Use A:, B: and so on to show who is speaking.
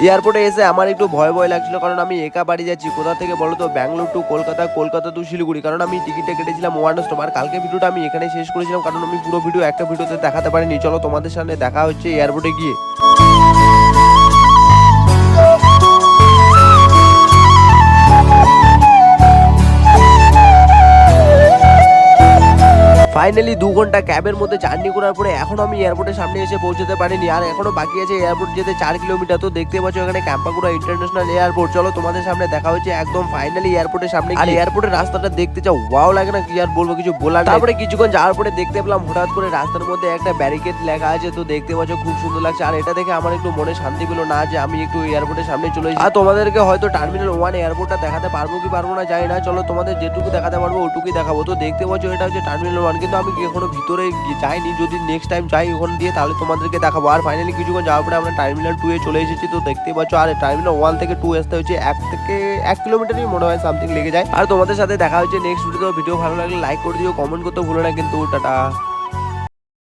A: এয়ারপোর্টে এসে আমার একটু ভয় ভয় লাগছিল, কারণ আমি একা বাড়ি যাচ্ছি। কোথা থেকে বলো তো? Bangalore to Kolkata, Kolkata to Siliguri. কারণ আমি টিকিটটা কেটেছিলাম ওয়ান স্টপ। আর কালকে ভিডিওটা আমি এখানে শেষ করেছিলাম, কারণ আমি পুরো ভিডিও একটা ভিডিওতে দেখাতে পারিনি। চলো তোমাদের সামনে দেখা হচ্ছে এয়ারপোর্টে গিয়ে। ফাইনালি 2 ঘন্টা ক্যাবের মধ্যে জার্নি করার পরে এখন আমি এয়ারপোর্টের সামনে এসে পৌঁছতে পারিনি। আর এখনো বাকি আছে এয়ারপোর্ট যেতে 4 কিলোমিটার। তো দেখতে পাচ্ছ এখানে ক্যাম্পাগুড়া ইন্টারন্যাশনাল এয়ারপোর্ট। চলো তোমাদের সামনে দেখা হচ্ছে একদম ফাইনালি এয়ারপোর্টের সামনে। আর এয়ারপোর্টের রাস্তাটা দেখতে চাও, ওয়াও লাগে না? কি আর বলবো, কিছু বলার নেই। তারপরে কিছুক্ষণ যাওয়ার পরে দেখতে পেলাম হঠাৎ করে রাস্তার মধ্যে একটা ব্যারিকেড লেখা আছে। তো দেখতে পাচ্ছ খুব সুন্দর লাগছে। আর এটা দেখে আমার একটু মনে শান্তি পেলো না যে আমি একটু এয়ারপোর্টের সামনে চলে এসেছি। আর তোমাদেরকে হয়তো টার্মিনাল 1 এয়ারপোর্টটা দেখাতে পারবো কি পারবো না জানি না। চলো তোমাদের যেটুকু দেখাতে পারবো ওটুকুই দেখাবো। তো দেখতে পাচ্ছ এটা হচ্ছে টার্মিনাল 1, কিন্তু আমি এখনো ভিতরে যাইনি। যদি নেক্সট টাইম যাই ওখান দিয়ে তাহলে তোমাদেরকে দেখাবো। আর ফাইনালি কিছুক্ষণ যাওয়ার পরে আমরা টার্মিনাল 2 এ চলে এসেছি। তো দেখতে পাচ্ছ আর টার্মিনাল 1 থেকে 2 আসতে হচ্ছে 1 কিলোমিটারই মনে হয় সামথিং লেগে যায়। আর তোমাদের সাথে দেখা হচ্ছে নেক্সট ভিডিও। ভিডিও ভালো লাগলে লাইক করে দিও, কমেন্ট করতে ভুলো না কিন্তু। টাটা।